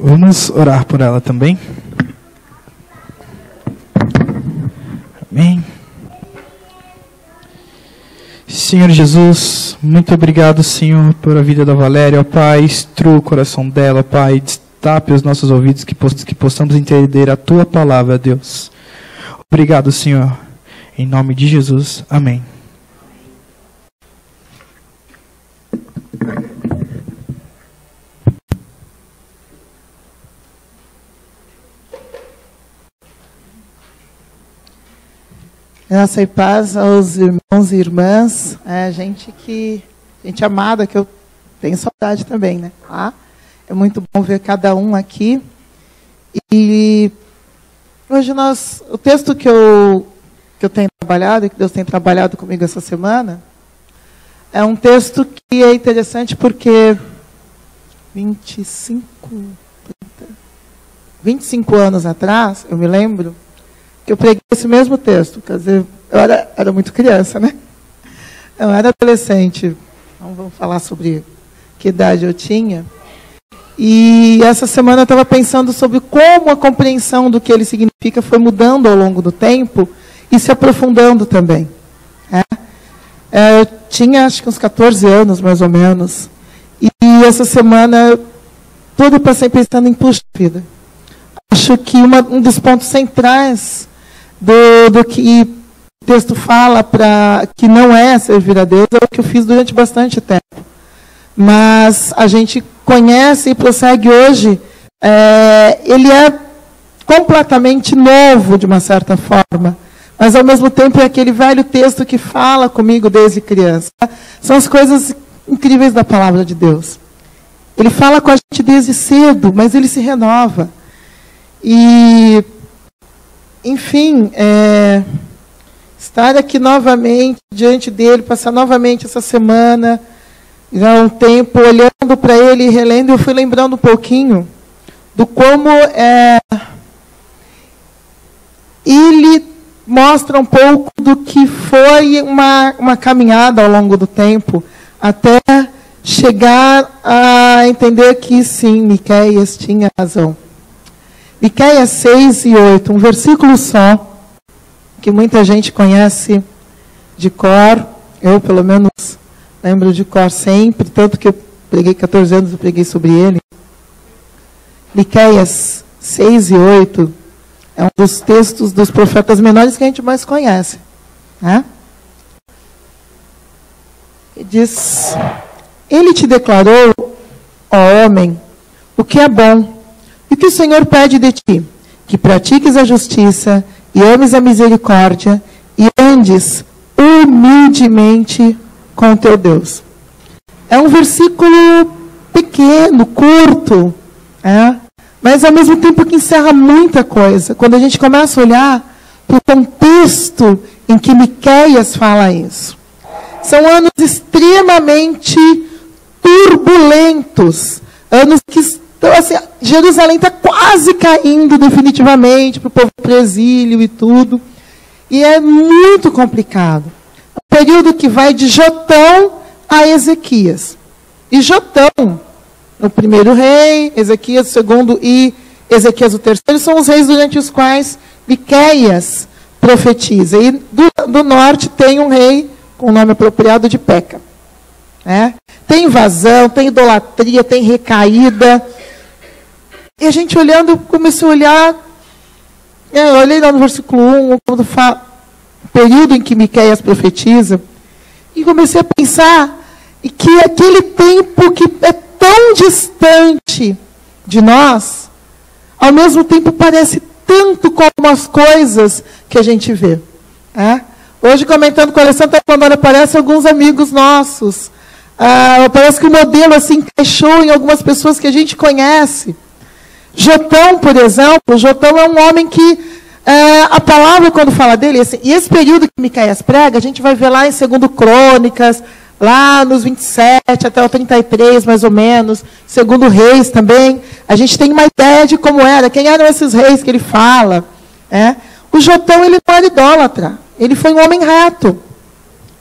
Vamos orar por ela também. Amém. Senhor Jesus, muito obrigado, Senhor, por a vida da Valéria. Ó Pai, instrua o coração dela, Pai, destape os nossos ouvidos que possamos entender a Tua palavra, Deus. Obrigado, Senhor. Em nome de Jesus. Amém. Graça e paz aos irmãos e irmãs, gente amada, que eu tenho saudade também, né? É muito bom ver cada um aqui. E hoje o texto que eu tenho trabalhado, e que Deus tem trabalhado comigo essa semana, é um texto que é interessante porque 25 anos atrás, eu me lembro, que eu preguei esse mesmo texto. Quer dizer, eu era muito criança, né? Eu era adolescente. Então, vamos falar sobre que idade eu tinha. E essa semana eu estava pensando sobre como a compreensão do que ele significa foi mudando ao longo do tempo e se aprofundando também. Eu tinha, acho que uns 14 anos, mais ou menos. E essa semana, tudo eu passei pensando em, puxa vida. Acho que um dos pontos centrais do que o texto fala que não é servir a Deus, é o que eu fiz durante bastante tempo. Mas a gente conhece e prossegue hoje, ele é completamente novo, de uma certa forma. Mas, ao mesmo tempo, é aquele velho texto que fala comigo desde criança. São as coisas incríveis da palavra de Deus. Ele fala com a gente desde cedo, mas ele se renova. E, enfim, estar aqui novamente diante dele, passar novamente essa semana, já há um tempo, olhando para ele e relendo, eu fui lembrando um pouquinho do como ele mostra um pouco do que foi uma caminhada ao longo do tempo, até chegar a entender que sim, Miqueias tinha razão. Miqueias 6 e 8, um versículo só, que muita gente conhece de cor, eu pelo menos lembro de cor sempre, tanto que eu preguei 14 anos, eu preguei sobre ele. Miqueias 6 e 8 é um dos textos dos profetas menores que a gente mais conhece. Ele diz: ele te declarou, ó homem, o que é bom. E o que o Senhor pede de ti? Que pratiques a justiça, e ames a misericórdia, e andes humildemente com o teu Deus. É um versículo pequeno, curto, mas ao mesmo tempo que encerra muita coisa. Quando a gente começa a olhar para o contexto em que Miqueias fala isso. São anos extremamente turbulentos, anos que então, assim, Jerusalém está quase caindo definitivamente para o povo para o exílio e tudo. E é muito complicado. É um período que vai de Jotão a Ezequias. E Jotão, o primeiro rei, Ezequias o segundo e Ezequias o terceiro, são os reis durante os quais Miqueias profetiza. E do norte tem um rei com o nome apropriado de Peca. Tem invasão, tem idolatria, tem recaída. E a gente olhando, começou a olhar, eu olhei lá no versículo 1, quando fala, o período em que Miqueias profetiza, e comecei a pensar que aquele tempo que é tão distante de nós, ao mesmo tempo parece tanto como as coisas que a gente vê. Hoje, comentando com a Alessandra, quando aparecem alguns amigos nossos, parece que o modelo assim encaixou em algumas pessoas que a gente conhece. Jotão, por exemplo, Jotão é um homem que, a palavra quando fala dele, assim, e esse período que Miqueias prega, a gente vai ver lá em 2 Crônicas, lá nos 27 até o 33, mais ou menos, 2 Reis também, a gente tem uma ideia de como era, quem eram esses reis que ele fala. O Jotão, ele não era idólatra, ele foi um homem reto,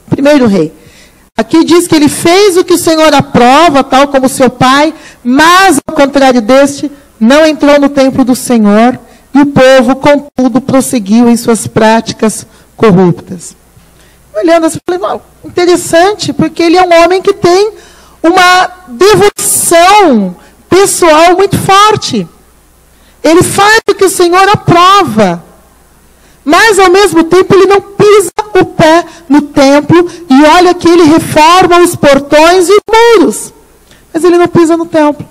primeiro rei. Aqui diz que ele fez o que o Senhor aprova, tal como seu pai, mas, ao contrário deste, não entrou no templo do Senhor, e o povo, contudo, prosseguiu em suas práticas corruptas. Olhando assim, falei, não, interessante, porque ele é um homem que tem uma devoção pessoal muito forte. Ele faz o que o Senhor aprova. Mas, ao mesmo tempo, ele não pisa o pé no templo. E olha que ele reforma os portões e os muros. Mas ele não pisa no templo.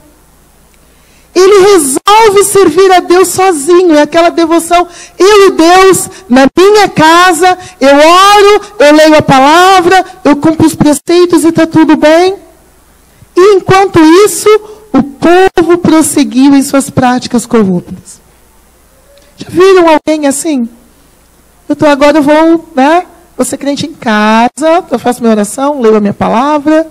Ele resolve servir a Deus sozinho. É aquela devoção. Eu e Deus, na minha casa, eu oro, eu leio a palavra, eu cumpro os preceitos e está tudo bem. E, enquanto isso, o povo prosseguiu em suas práticas corruptas. Já viram alguém assim? Agora eu vou, vou ser crente em casa, eu faço minha oração, leio a minha palavra,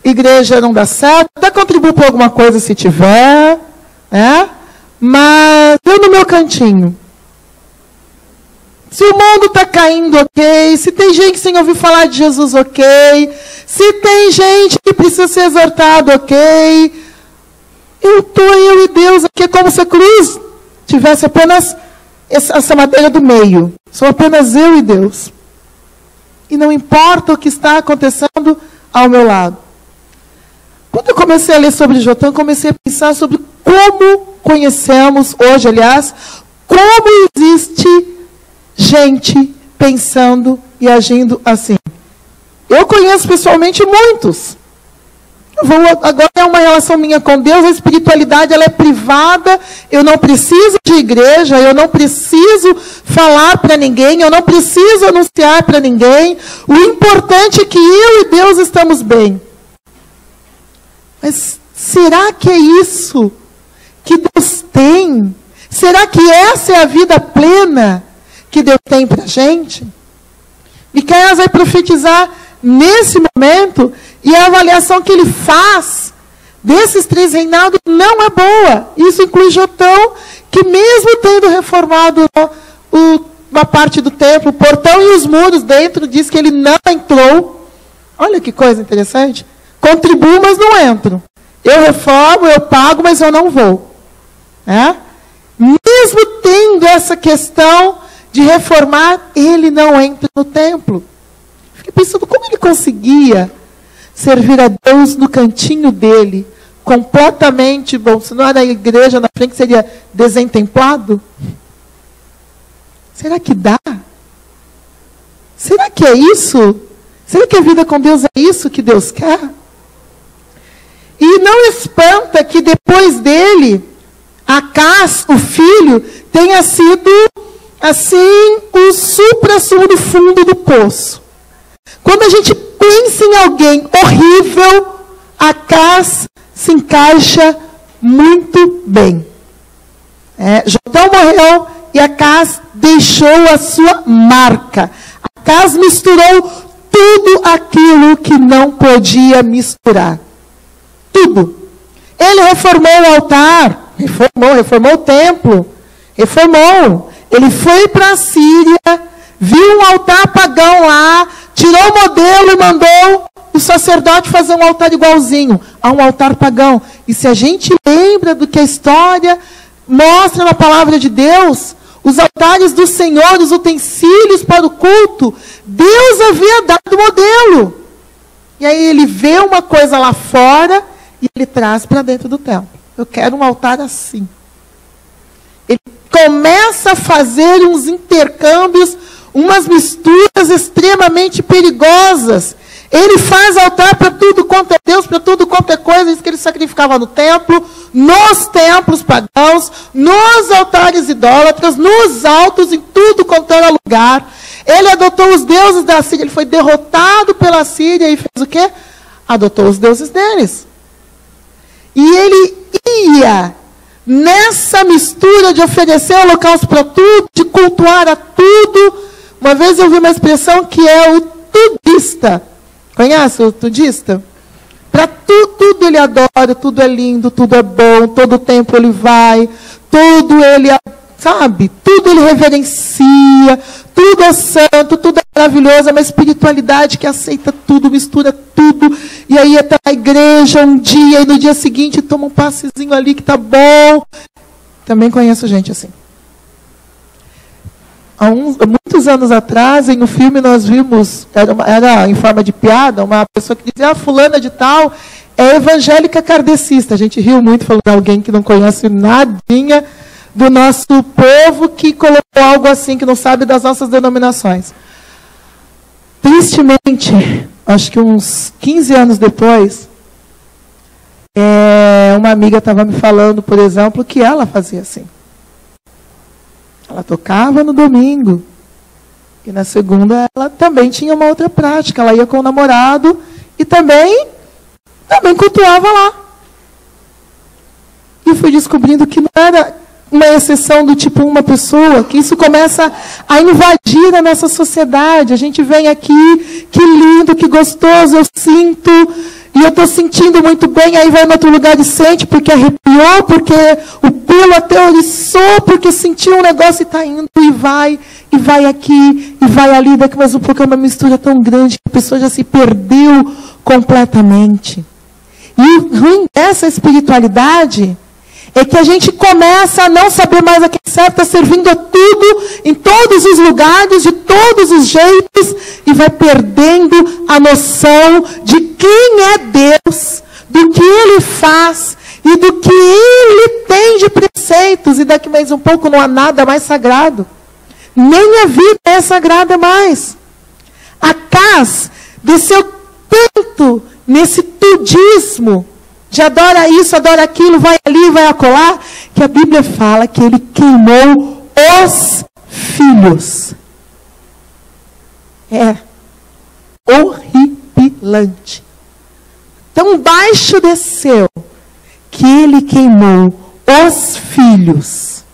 igreja não dá certo, até contribuo para alguma coisa se tiver, mas eu no meu cantinho. Se o mundo está caindo, ok. Se tem gente sem ouvir falar de Jesus, ok. Se tem gente que precisa ser exortado, ok. Eu e Deus aqui, é como se a cruz tivesse apenas essa madeira do meio. Sou apenas eu e Deus. E não importa o que está acontecendo ao meu lado. Quando eu comecei a ler sobre Jotão, comecei a pensar sobre como conhecemos hoje, aliás, como existe gente pensando e agindo assim. Eu conheço pessoalmente muitos. Agora é uma relação minha com Deus, a espiritualidade ela é privada, eu não preciso de igreja, eu não preciso falar para ninguém, eu não preciso anunciar para ninguém. O importante é que eu e Deus estamos bem. Mas será que é isso que Deus tem? Será que essa é a vida plena que Deus tem para a gente? Miqueias vai profetizar nesse momento, e a avaliação que ele faz desses 3 reinados não é boa. Isso inclui Jotão, que mesmo tendo reformado uma parte do templo, o portão e os muros dentro, diz que ele não entrou. Olha que coisa interessante. Contribuo, mas não entro. Eu reformo, eu pago, mas eu não vou. Mesmo tendo essa questão de reformar, ele não entra no templo. Fiquei pensando como ele conseguia servir a Deus no cantinho dele, completamente, bom, se não era a igreja na frente, seria desentemplado? Será que dá? Será que é isso? Será que a vida com Deus é isso que Deus quer? E não espanta que depois dele, Acás, o filho, tenha sido, assim, o supra-sumo do fundo do poço. Quando a gente pensa em alguém horrível, Acás se encaixa muito bem. Jotão morreu e Acás deixou a sua marca. Acás misturou tudo aquilo que não podia misturar. Tudo. Ele reformou o altar, reformou o templo, reformou. Ele foi para a Síria, viu um altar pagão lá, tirou o modelo e mandou o sacerdote fazer um altar igualzinho a um altar pagão. E se a gente lembra do que a história mostra na palavra de Deus, os altares do Senhor, os utensílios para o culto, Deus havia dado modelo. E aí ele vê uma coisa lá fora e ele traz para dentro do templo. Eu quero um altar assim. Ele começa a fazer uns intercâmbios, umas misturas extremamente perigosas. Ele faz altar para tudo quanto é Deus, para tudo quanto é coisa, isso que ele sacrificava no templo, nos templos pagãos, nos altares idólatras, nos altos, em tudo quanto era lugar. Ele adotou os deuses da Síria, ele foi derrotado pela Síria e fez o quê? Adotou os deuses deles. E ele ia nessa mistura de oferecer holocausto para tudo, de cultuar a tudo. Uma vez eu vi uma expressão que é o tudista. Conhece o tudista? Para tudo ele adora, tudo é lindo, tudo é bom, todo tempo ele vai, tudo ele, sabe? Tudo ele reverencia, tudo é santo, tudo é maravilhoso, é uma espiritualidade que aceita tudo, mistura tudo, e aí até a igreja um dia, e no dia seguinte toma um passezinho ali que tá bom. Também conheço gente assim. Há muitos anos atrás, em um filme nós vimos, era em forma de piada, uma pessoa que dizia, fulana de tal é evangélica kardecista. A gente riu muito falando de alguém que não conhece nadinha do nosso povo, que colocou algo assim, que não sabe das nossas denominações. Tristemente, acho que uns 15 anos depois, uma amiga estava me falando, por exemplo, que ela fazia assim. Ela tocava no domingo. E na segunda ela também tinha uma outra prática. Ela ia com o namorado e também cultuava lá. E fui descobrindo que não era uma exceção do tipo uma pessoa, que isso começa a invadir a nossa sociedade. A gente vem aqui, que lindo, que gostoso, eu sinto, e eu estou sentindo muito bem, aí vai em outro lugar e sente, porque arrepiou, porque o pelo aterrorizou, porque sentiu um negócio e está indo, e vai aqui, e vai ali, daqui mais um pouco é uma mistura tão grande, que a pessoa já se perdeu completamente. E o ruim dessa espiritualidade é que a gente começa a não saber mais a quem serve, está servindo a tudo, em todos os lugares, de todos os jeitos, e vai perdendo a noção de quem é Deus, do que Ele faz, e do que Ele tem de preceitos, e daqui mais um pouco não há nada mais sagrado. Nem a vida é sagrada mais. Acás desceu tanto nesse tudismo, de adora isso, adora aquilo, vai ali, vai acolá, que a Bíblia fala que ele queimou os filhos. É horripilante. Tão baixo desceu, que ele queimou os filhos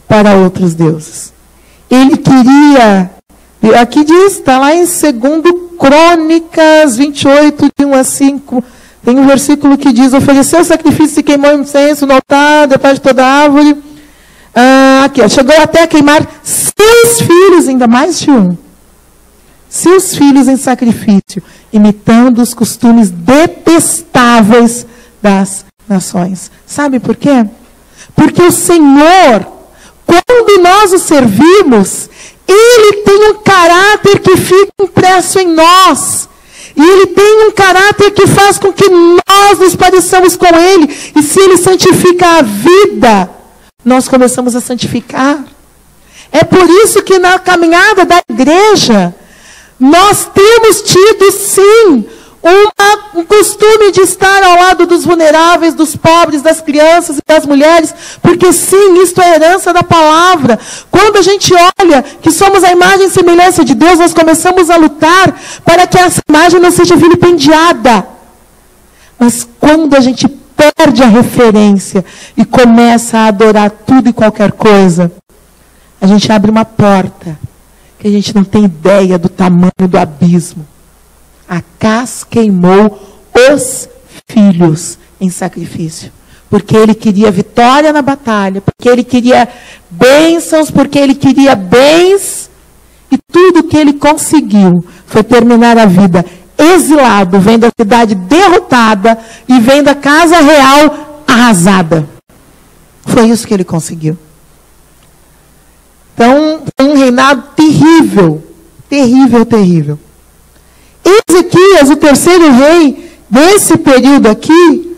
para outros deuses. Ele queria, aqui diz, está lá em 2 Crônicas 28, de 1 a 5, tem um versículo que diz, ofereceu sacrifício e queimou incenso no altar, depois de toda a árvore. Aqui, chegou até a queimar seus filhos, ainda mais de um. Seus filhos em sacrifício, imitando os costumes detestáveis das nações. Sabe por quê? Porque o Senhor, quando nós o servimos, Ele tem um caráter que fica impresso em nós. E Ele tem um caráter que faz com que nós nos pareçamos com Ele. E se Ele santifica a vida, nós começamos a santificar. É por isso que na caminhada da igreja, nós temos tido, sim, um costume de estar ao lado dos vulneráveis, dos pobres, das crianças e das mulheres, porque sim, isto é herança da palavra. Quando a gente olha que somos a imagem e semelhança de Deus, nós começamos a lutar para que essa imagem não seja vilipendiada. Mas quando a gente perde a referência e começa a adorar tudo e qualquer coisa, a gente abre uma porta que a gente não tem ideia do tamanho do abismo. Acás queimou os filhos em sacrifício. Porque ele queria vitória na batalha, porque ele queria bênçãos, porque ele queria bens. E tudo que ele conseguiu foi terminar a vida exilado, vendo a cidade derrotada e vendo a casa real arrasada. Foi isso que ele conseguiu. Então, foi um reinado terrível. Terrível, terrível. Ezequias, o terceiro rei desse período aqui,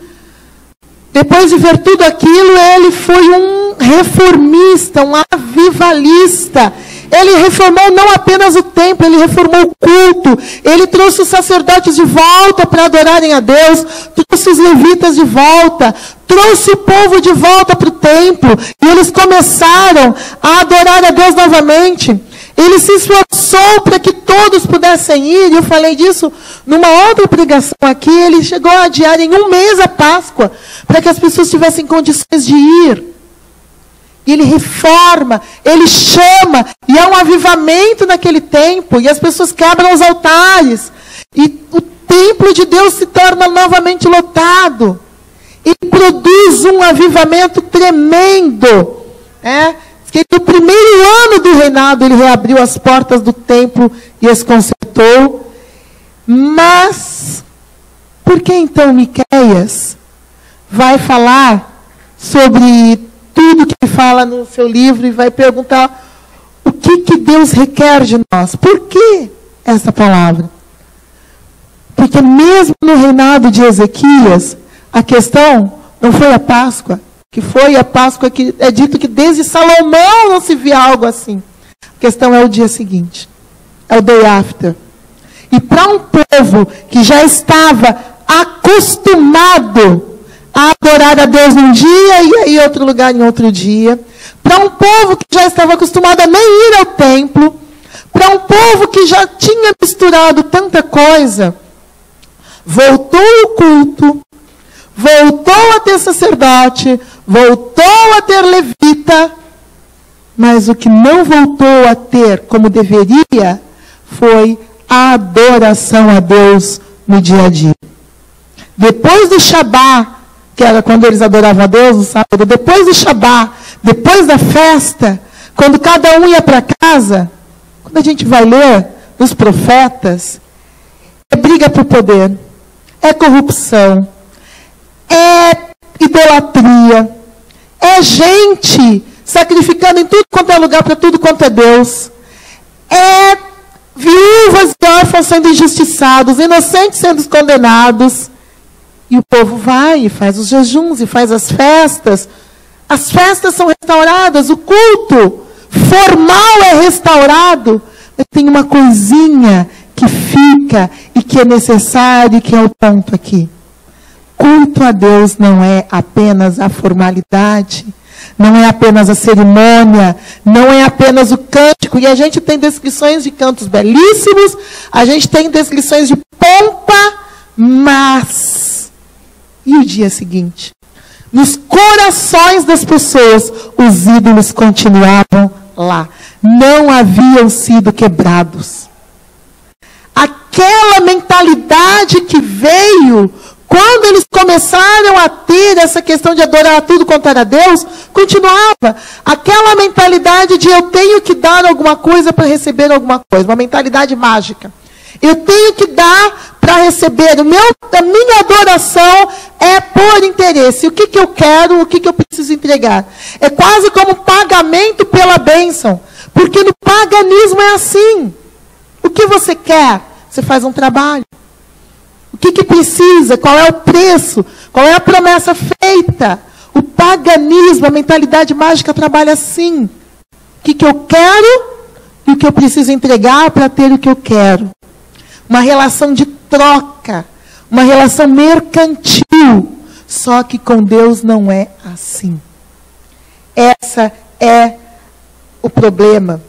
depois de ver tudo aquilo, ele foi um reformista, um avivalista. Ele reformou não apenas o templo, ele reformou o culto. Ele trouxe os sacerdotes de volta para adorarem a Deus, trouxe os levitas de volta, trouxe o povo de volta para o templo, e eles começaram a adorar a Deus novamente. Ele se esforçou para que todos pudessem ir, e eu falei disso numa outra pregação aqui. Ele chegou a adiar em 1 mês a Páscoa, para que as pessoas tivessem condições de ir. E ele reforma, ele chama, e há um avivamento naquele tempo, e as pessoas quebram os altares, e o templo de Deus se torna novamente lotado. E produz um avivamento tremendo. que no primeiro ano do reinado ele reabriu as portas do templo e as consertou. Mas, por que então Miqueias vai falar sobre tudo que ele fala no seu livro e vai perguntar o que Deus requer de nós? Por que essa palavra? Porque mesmo no reinado de Ezequias, a questão não foi a Páscoa, que foi a Páscoa que é dito que desde Salomão não se via algo assim. A questão é o dia seguinte, é o day after. E para um povo que já estava acostumado a adorar a Deus num dia e aí outro lugar em outro dia, para um povo que já estava acostumado a nem ir ao templo, para um povo que já tinha misturado tanta coisa, voltou o culto, voltou a ter sacerdote, voltou a ter levita, mas o que não voltou a ter como deveria foi a adoração a Deus no dia a dia. Depois do Shabá, que era quando eles adoravam a Deus no sábado, depois do Shabá, depois da festa, quando cada um ia para casa, quando a gente vai ler os profetas, é briga por poder, é corrupção, é idolatria, é gente sacrificando em tudo quanto é lugar para tudo quanto é Deus, é viúvas e órfãos sendo injustiçados, inocentes sendo condenados, e o povo vai e faz os jejuns e faz as festas são restauradas, o culto formal é restaurado, mas tem uma coisinha que fica e que é necessário, e que é o ponto aqui. Culto a Deus não é apenas a formalidade, não é apenas a cerimônia, não é apenas o cântico. E a gente tem descrições de cantos belíssimos, a gente tem descrições de pompa, mas... E o dia seguinte? Nos corações das pessoas, os ídolos continuavam lá. Não haviam sido quebrados. Aquela mentalidade que veio quando eles começaram a ter essa questão de adorar tudo quanto era Deus, continuava. Aquela mentalidade de eu tenho que dar alguma coisa para receber alguma coisa. Uma mentalidade mágica. Eu tenho que dar para receber. A minha adoração é por interesse. O que eu quero, o que eu preciso entregar. É quase como pagamento pela bênção. Porque no paganismo é assim. O que você quer? Você faz um trabalho. O que precisa? Qual é o preço? Qual é a promessa feita? O paganismo, a mentalidade mágica trabalha assim. O que eu quero e o que eu preciso entregar para ter o que eu quero. Uma relação de troca, uma relação mercantil. Só que com Deus não é assim. Essa é o problema.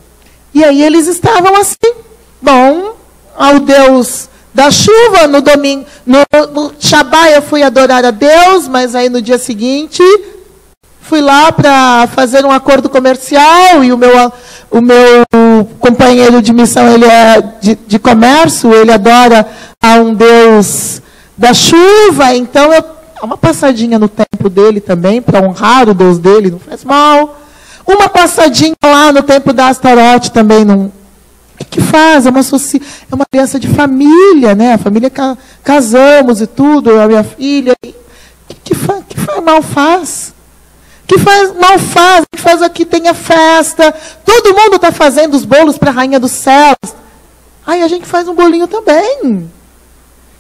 E aí eles estavam assim. Bom, ao Deus da chuva, no domingo, no Shabá eu fui adorar a Deus, mas aí no dia seguinte fui lá para fazer um acordo comercial e o meu companheiro de missão, ele é de comércio, ele adora a um Deus da chuva, então eu uma passadinha no templo dele também, para honrar o Deus dele, não faz mal. Uma passadinha lá no templo da Astarote também não... O que faz? É uma aliança de família, né? A família casamos e tudo, a minha filha. Que mal faz? Que mal faz? Que faz aqui, tenha festa. Todo mundo está fazendo os bolos para a rainha dos céus. Aí a gente faz um bolinho também.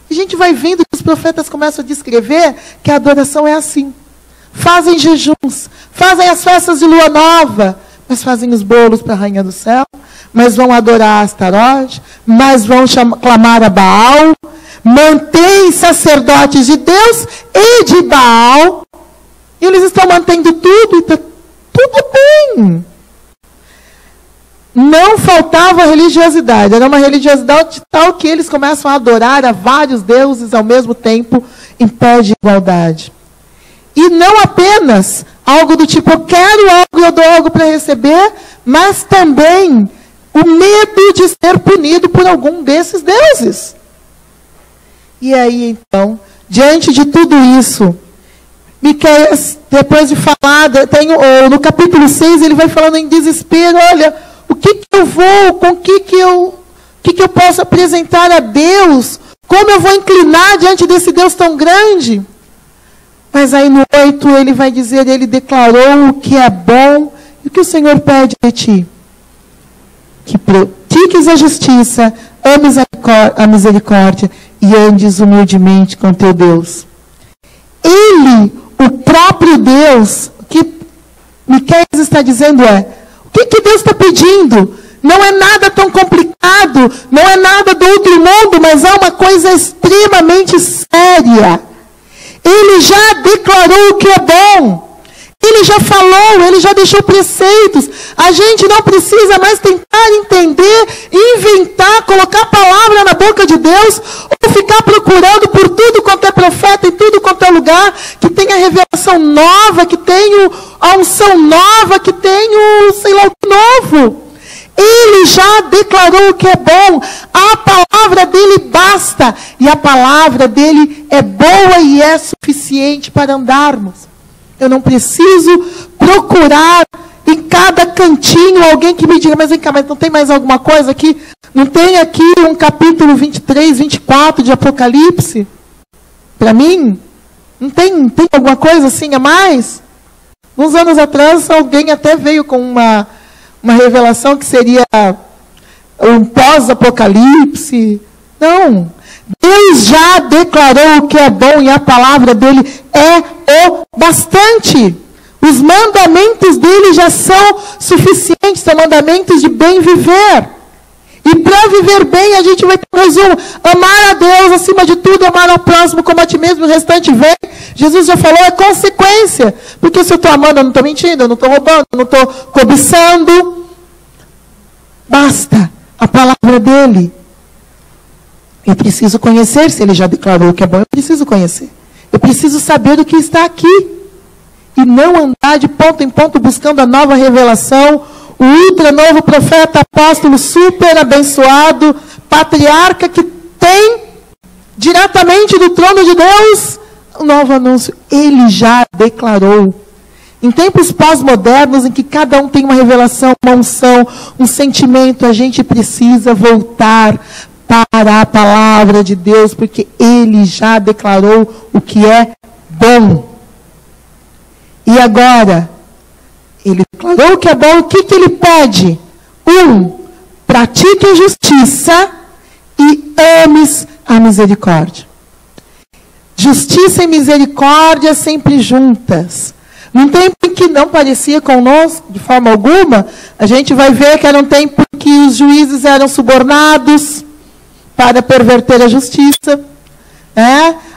E a gente vai vendo que os profetas começam a descrever que a adoração é assim. Fazem jejuns, fazem as festas de lua nova, mas fazem os bolos para a rainha do céu, mas vão adorar a Astarote, mas vão clamar a Baal, mantêm sacerdotes de Deus e de Baal, e eles estão mantendo tudo, e está tudo bem. Não faltava religiosidade, era uma religiosidade tal que eles começam a adorar a vários deuses ao mesmo tempo, em pé de igualdade. E não apenas algo do tipo, eu quero algo e eu dou algo para receber, mas também o medo de ser punido por algum desses deuses. E aí, então, diante de tudo isso, Miqueias, depois de falar, no capítulo 6, ele vai falando em desespero, olha, o que eu vou, com o que eu posso apresentar a Deus? Como eu vou inclinar diante desse Deus tão grande? Mas aí no 8 ele vai dizer, ele declarou o que é bom e o que o Senhor pede de ti. Que pratiques a justiça, ames a misericórdia e andes humildemente com teu Deus. Ele, o próprio Deus, o que Miqueias está dizendo o que Deus está pedindo? Não é nada tão complicado, não é nada do outro mundo, mas é uma coisa extremamente séria. Ele já declarou o que é bom. Ele já falou, ele já deixou preceitos. A gente não precisa mais tentar entender, inventar, colocar a palavra na boca de Deus, ou ficar procurando por tudo quanto é profeta, em tudo quanto é lugar, que tenha revelação nova, que tenha a unção nova, que tenha o sei lá o que novo. Ele já declarou o que é bom. A palavra dele basta. E a palavra dele é boa e é suficiente para andarmos. Eu não preciso procurar em cada cantinho alguém que me diga, mas vem cá, mas não tem mais alguma coisa aqui? Não tem aqui um capítulo 23, 24 de Apocalipse? Para mim? Não tem alguma coisa assim a mais? Uns anos atrás, alguém até veio com uma revelação que seria um pós-apocalipse. Não. Deus já declarou o que é bom e a palavra dele é o bastante. Os mandamentos dele já são suficientes, são mandamentos de bem viver. E para viver bem, a gente vai ter mais amar a Deus acima de tudo, amar ao próximo como a ti mesmo, o restante vem. Jesus já falou, é consequência. Porque se eu estou amando, eu não estou mentindo, eu não estou roubando, eu não estou cobiçando. Basta a palavra dele. Eu preciso conhecer, se ele já declarou o que é bom, eu preciso conhecer. Eu preciso saber o que está aqui. E não andar de ponto em ponto buscando a nova revelação, o ultra novo profeta, apóstolo, super abençoado, patriarca que tem diretamente do trono de Deus um novo anúncio. Ele já declarou. Em tempos pós-modernos, em que cada um tem uma revelação, uma unção, um sentimento, a gente precisa voltar para a palavra de Deus, porque ele já declarou o que é bom. E agora, ele declarou o que é bom, o que ele pede? Pratique a justiça e ames a misericórdia. Justiça e misericórdia sempre juntas. Num tempo em que não parecia conosco, de forma alguma, a gente vai ver que era um tempo em que os juízes eram subornados para perverter a justiça.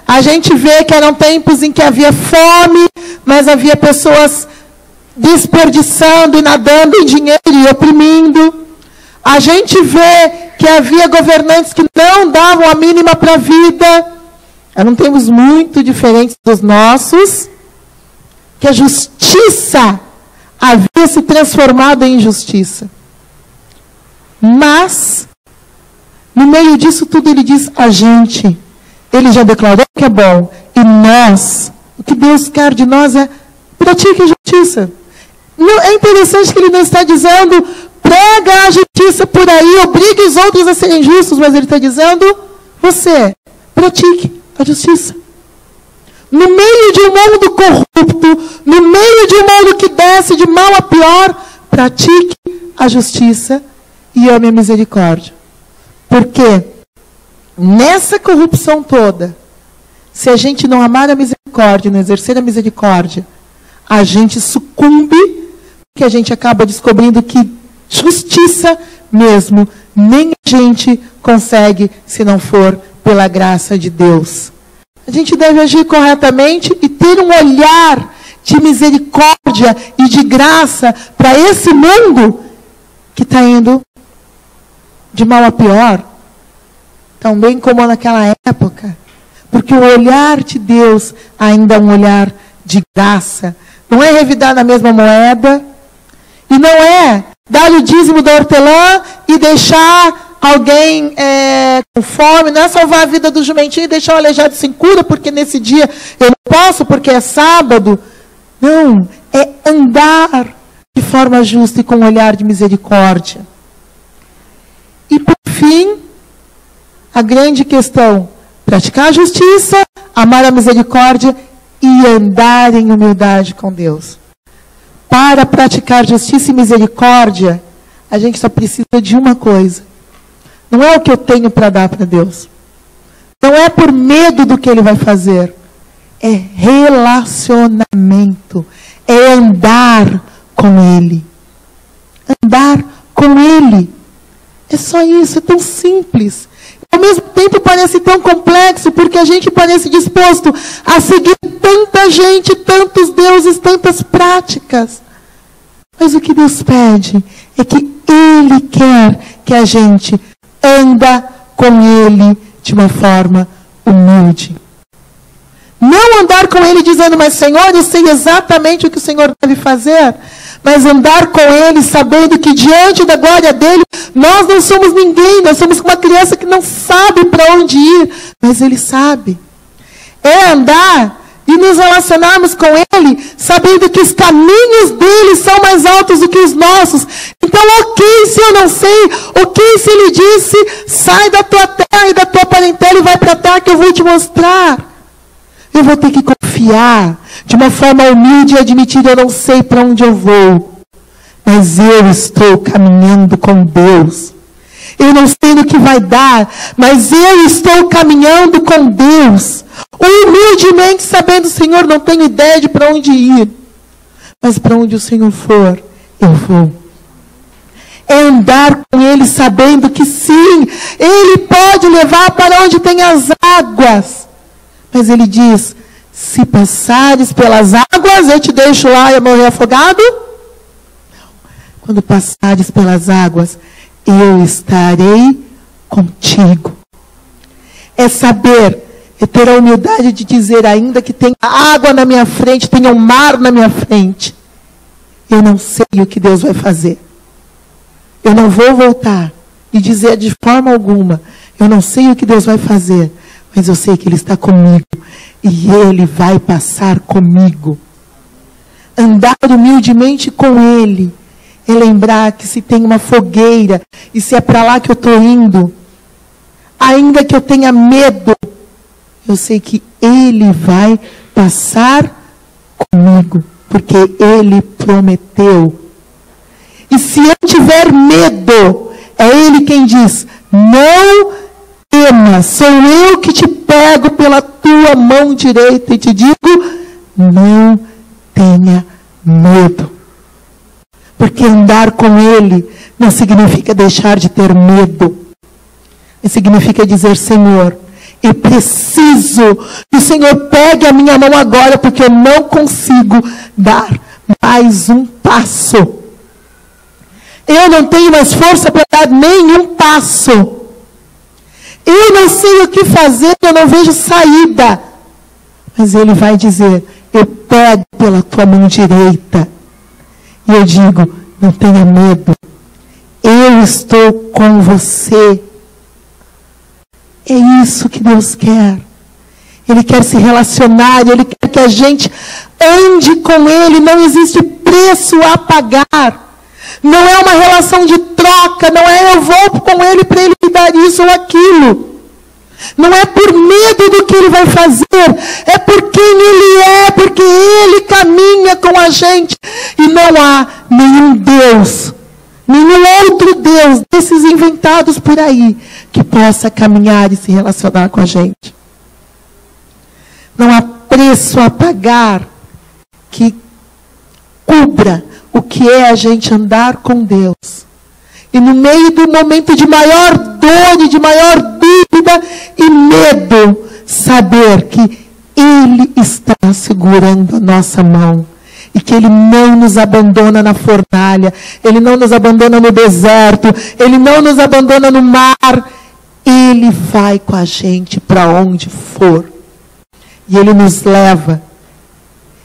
A gente vê que eram tempos em que havia fome, mas havia pessoas desperdiçando e nadando em dinheiro e oprimindo. A gente vê que havia governantes que não davam a mínima para a vida. Eram tempos muito diferentes dos nossos, que a justiça havia se transformado em injustiça. Mas, no meio disso tudo, ele diz a gente. Ele já declarou que é bom. E nós, o que Deus quer de nós é pratique a justiça. Não, é interessante que ele não está dizendo prega a justiça por aí, obrigue os outros a serem justos, mas ele está dizendo você, pratique a justiça. No meio de um mundo corrupto, no meio de um mundo que desce de mal a pior, pratique a justiça e ame a misericórdia. Porque nessa corrupção toda, se a gente não amar a misericórdia, não exercer a misericórdia, a gente sucumbe, que a gente acaba descobrindo que justiça mesmo, nem a gente consegue se não for pela graça de Deus. A gente deve agir corretamente e ter um olhar de misericórdia e de graça para esse mundo que está indo de mal a pior. Também como naquela época. Porque o olhar de Deus ainda é um olhar de graça. Não é revidar na mesma moeda. E não é dar o dízimo da hortelã e deixar alguém com fome, não é salvar a vida do jumentinho e deixar o aleijado sem cura, porque nesse dia eu não posso, porque é sábado. Não, é andar de forma justa e com um olhar de misericórdia. E por fim, a grande questão, praticar a justiça, amar a misericórdia e andar em humildade com Deus. Para praticar justiça e misericórdia, a gente só precisa de uma coisa. Não é o que eu tenho para dar para Deus. Não é por medo do que Ele vai fazer. É relacionamento. É andar com Ele. Andar com Ele. É só isso, é tão simples. Ao mesmo tempo parece tão complexo, porque a gente parece disposto a seguir tanta gente, tantos deuses, tantas práticas. Mas o que Deus pede é que Ele quer que a gente anda com Ele de uma forma humilde. Não andar com Ele dizendo, mas Senhor, eu sei exatamente o que o Senhor deve fazer. Mas andar com Ele sabendo que diante da glória dEle, nós não somos ninguém, nós somos uma criança que não sabe para onde ir, mas Ele sabe. É andar e nos relacionarmos com Ele, sabendo que os caminhos dEle são mais altos do que os nossos. Então, ok, se eu não sei, ok, se Ele disse, sai da tua terra e da tua parentela e vai para a terra que eu vou te mostrar. Eu vou ter que confiar de uma forma humilde e admitir, eu não sei para onde eu vou, mas eu estou caminhando com Deus. Eu não sei no que vai dar, mas eu estou caminhando com Deus. Humildemente, sabendo, Senhor, não tenho ideia de para onde ir, mas para onde o Senhor for, eu vou. É andar com Ele sabendo que sim, Ele pode levar para onde tem as águas. Mas Ele diz, se passares pelas águas, eu te deixo lá e morrer afogado? Não. Quando passares pelas águas, eu estarei contigo. É saber, é ter a humildade de dizer, ainda que tenha água na minha frente, tenha um mar na minha frente, eu não sei o que Deus vai fazer. Eu não vou voltar e dizer de forma alguma, eu não sei o que Deus vai fazer, mas eu sei que Ele está comigo e Ele vai passar comigo. Andar humildemente com Ele é lembrar que se tem uma fogueira e se é para lá que eu estou indo, ainda que eu tenha medo, eu sei que Ele vai passar comigo, porque Ele prometeu. E se eu tiver medo, é Ele quem diz, não tema, sou eu que te pego pela tua mão direita e te digo, não tenha medo. Porque andar com Ele não significa deixar de ter medo. Significa dizer, Senhor, eu preciso que o Senhor pegue a minha mão agora, porque eu não consigo dar mais um passo. Eu não tenho mais força para dar nenhum passo. Eu não sei o que fazer, eu não vejo saída. Mas Ele vai dizer, eu pego pela tua mão direita. E eu digo, não tenha medo. Eu estou com você. É isso que Deus quer. Ele quer se relacionar, Ele quer que a gente ande com Ele. Não existe preço a pagar. Não é uma relação de troca, não é eu vou com Ele para Ele me dar isso ou aquilo. Não é por medo do que Ele vai fazer, é por quem Ele é, porque Ele caminha com a gente. E não há nenhum Deus, nenhum outro Deus desses inventados por aí, que possa caminhar e se relacionar com a gente. Não há preço a pagar que cubra o que é a gente andar com Deus. E no meio do momento de maior dor e de maior dúvida e medo, saber que Ele está segurando a nossa mão. E que Ele não nos abandona na fornalha, Ele não nos abandona no deserto, Ele não nos abandona no mar. Ele vai com a gente para onde for. E Ele nos leva.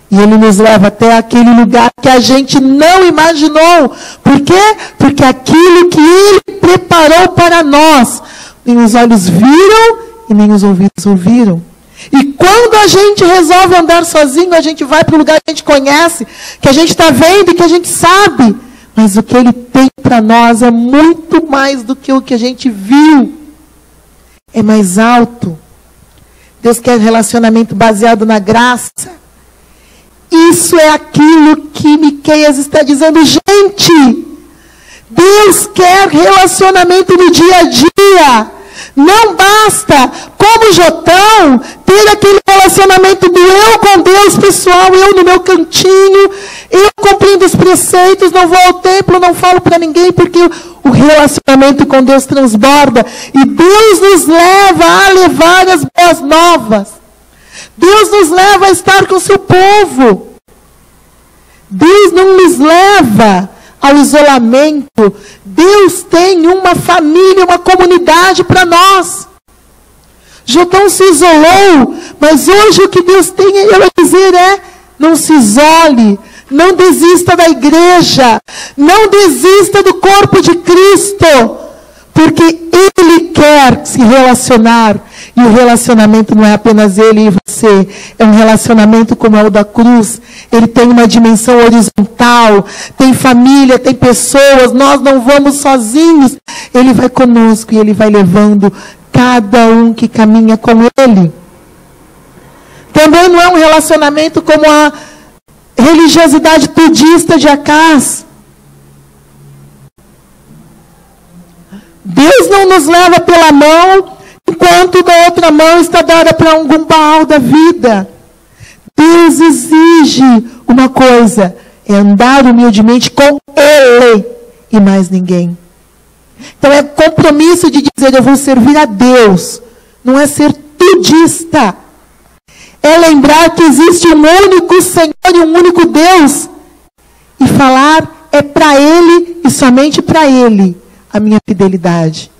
E Ele nos leva até aquele lugar que a gente não imaginou. Por quê? Porque aquilo que Ele preparou para nós. Nem os olhos viram e nem os ouvidos ouviram. E quando a gente resolve andar sozinho, a gente vai para um lugar que a gente conhece, que a gente está vendo e que a gente sabe. Mas o que Ele tem para nós é muito mais do que o que a gente viu. É mais alto. Deus quer relacionamento baseado na graça. Isso é aquilo que Miqueias está dizendo. Gente, Deus quer relacionamento no dia a dia. Não basta, como Jotão, ter aquele relacionamento do eu com Deus pessoal, eu no meu cantinho, eu cumprindo os preceitos, não vou ao templo, não falo para ninguém, porque o relacionamento com Deus transborda. E Deus nos leva a levar as boas novas. Deus nos leva a estar com o seu povo. Deus não nos leva ao isolamento. Deus tem uma família, uma comunidade para nós. Jotão se isolou, mas hoje o que Deus tem a dizer é: não se isole, não desista da igreja, não desista do corpo de Cristo, porque Ele quer se relacionar. E o relacionamento não é apenas Ele e você, é um relacionamento como é o da cruz. Ele tem uma dimensão horizontal, tem família, tem pessoas, nós não vamos sozinhos. Ele vai conosco e Ele vai levando cada um que caminha com Ele. Também não é um relacionamento como a religiosidade tudista de Acaz. Deus não nos leva pela mão, enquanto da outra mão está dada para algum Baal da vida. Deus exige uma coisa, é andar humildemente com Ele e mais ninguém. Então é compromisso de dizer: eu vou servir a Deus. Não é ser tudista. É lembrar que existe um único Senhor e um único Deus. E falar é para Ele e somente para Ele a minha fidelidade.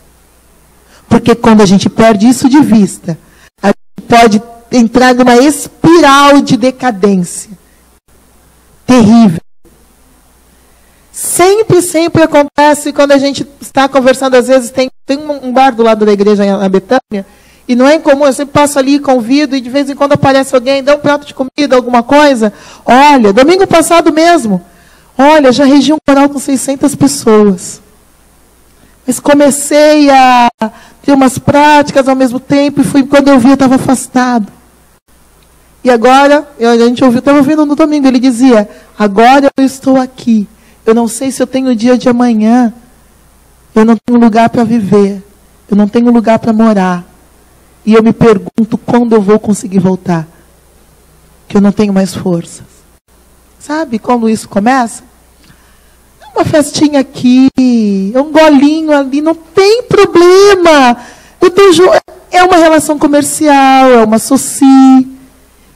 Porque quando a gente perde isso de vista, a gente pode entrar numa espiral de decadência terrível. Sempre acontece quando a gente está conversando. Às vezes tem um bar do lado da igreja na Betânia, e não é incomum, eu sempre passo ali, convido, e de vez em quando aparece alguém, dá um prato de comida, alguma coisa. Olha, domingo passado mesmo, olha, já regi um coral com 600 pessoas. Mas comecei a ter umas práticas ao mesmo tempo, e fui, quando eu vi, eu estava afastado. E agora, a gente ouviu, estava ouvindo no domingo, ele dizia: agora eu estou aqui, eu não sei se eu tenho o dia de amanhã, eu não tenho lugar para viver, eu não tenho lugar para morar, e eu me pergunto quando eu vou conseguir voltar, que eu não tenho mais forças. Sabe quando isso começa? Uma festinha aqui, um golinho ali, não tem problema. É uma relação comercial, é uma soci.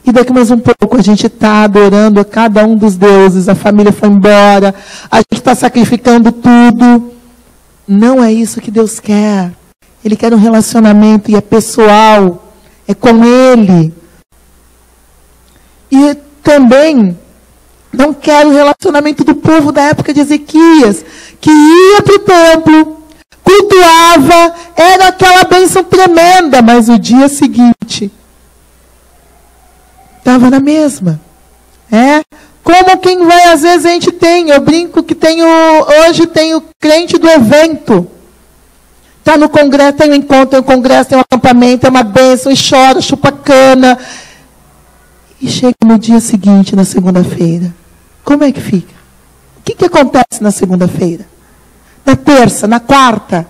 E daqui mais um pouco a gente está adorando a cada um dos deuses, a família foi embora, a gente está sacrificando tudo. Não é isso que Deus quer. Ele quer um relacionamento e é pessoal, é com Ele. E também não quer o relacionamento do povo da época de Ezequias, que ia para o templo, cultuava, era aquela bênção tremenda, mas o dia seguinte estava na mesma. Como quem vai, às vezes a gente tem, eu brinco que hoje tem o crente do evento. Está no congresso, tem um encontro, tem um congresso, tem um acampamento, é uma bênção, e chora, chupa cana. E chega no dia seguinte, na segunda-feira. Como é que fica? O que acontece na segunda-feira? Na terça, na quarta?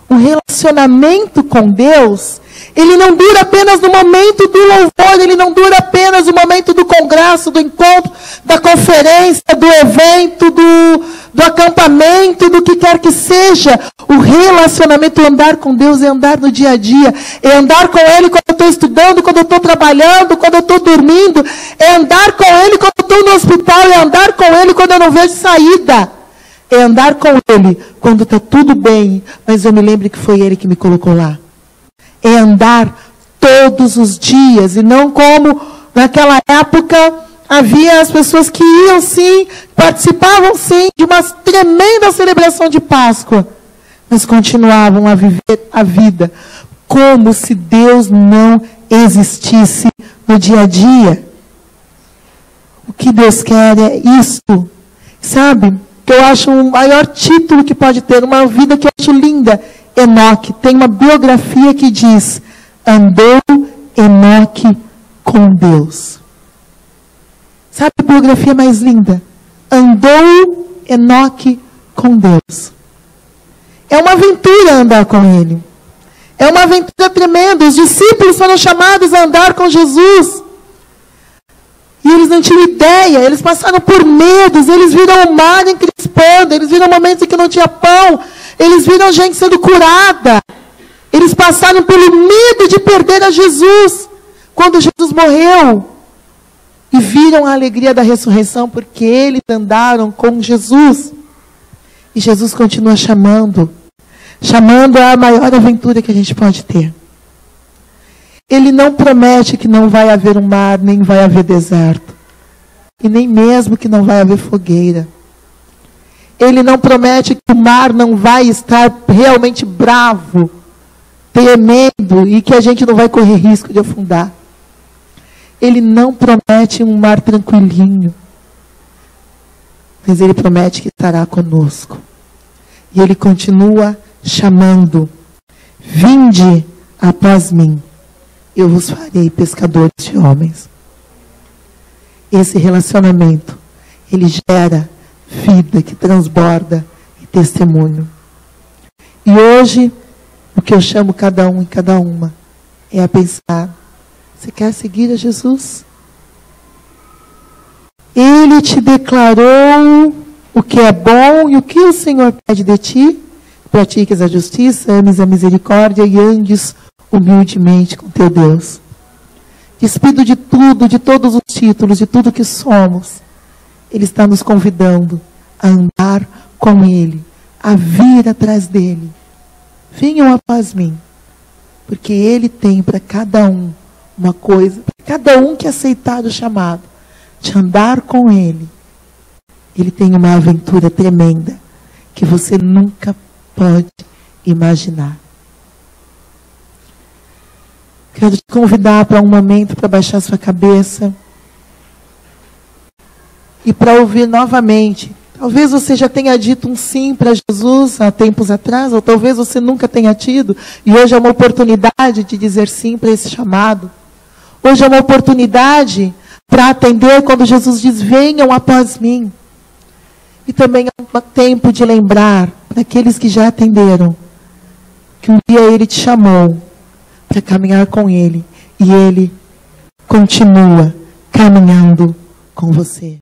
O relacionamento com Deus, ele não dura apenas no momento do louvor, ele não dura apenas no momento do congresso, do encontro, da conferência, do evento, do acampamento, do que quer que seja. O relacionamento, o andar com Deus, é andar no dia a dia, é andar com Ele quando eu estou estudando, quando eu estou trabalhando, quando eu estou dormindo, é andar com Ele quando eu estou no hospital, é andar com Ele quando eu não vejo saída. É andar com Ele quando está tudo bem, mas eu me lembro que foi Ele que me colocou lá. É andar todos os dias, e não como naquela época havia as pessoas que iam sim, participavam sim de uma tremenda celebração de Páscoa, mas continuavam a viver a vida como se Deus não existisse no dia a dia. O que Deus quer é isso. Sabe? Que eu acho o maior título que pode ter, uma vida que eu acho linda. Enoque tem uma biografia que diz: andou Enoque com Deus. Sabe a biografia mais linda? Andou Enoque com Deus. É uma aventura andar com Ele. É uma aventura tremenda. Os discípulos foram chamados a andar com Jesus. E eles não tinham ideia. Eles passaram por medos. Eles viram o mar encrespando. Eles viram momentos em que não tinha pão. Eles viram gente sendo curada. Eles passaram pelo medo de perder a Jesus. Quando Jesus morreu. E viram a alegria da ressurreição. Porque eles andaram com Jesus. E Jesus continua chamando. Chamando a maior aventura que a gente pode ter. Ele não promete que não vai haver um mar, nem vai haver deserto. E nem mesmo que não vai haver fogueira. Ele não promete que o mar não vai estar realmente bravo, tremendo, e que a gente não vai correr risco de afundar. Ele não promete um mar tranquilinho. Mas Ele promete que estará conosco. E Ele continua chamando: vinde após mim, eu vos farei pescadores de homens. Esse relacionamento, ele gera vida que transborda e testemunho. E hoje, o que eu chamo cada um e cada uma é a pensar: você quer seguir a Jesus? Ele te declarou o que é bom e o que o Senhor pede de ti. Pratiques a justiça, ames a misericórdia e andes humildemente com teu Deus. Despido de tudo, de todos os títulos, de tudo que somos. Ele está nos convidando a andar com Ele, a vir atrás dEle. Venham após mim, porque Ele tem para cada um uma coisa, para cada um que aceitar o chamado de andar com Ele. Ele tem uma aventura tremenda que você nunca pode imaginar. Quero te convidar para um momento para baixar sua cabeça e para ouvir novamente. Talvez você já tenha dito um sim para Jesus há tempos atrás, ou talvez você nunca tenha tido, e hoje é uma oportunidade de dizer sim para esse chamado. Hoje é uma oportunidade para atender quando Jesus diz: venham após mim. E também é um tempo de lembrar para aqueles que já atenderam que um dia Ele te chamou para caminhar com Ele, e Ele continua caminhando com você.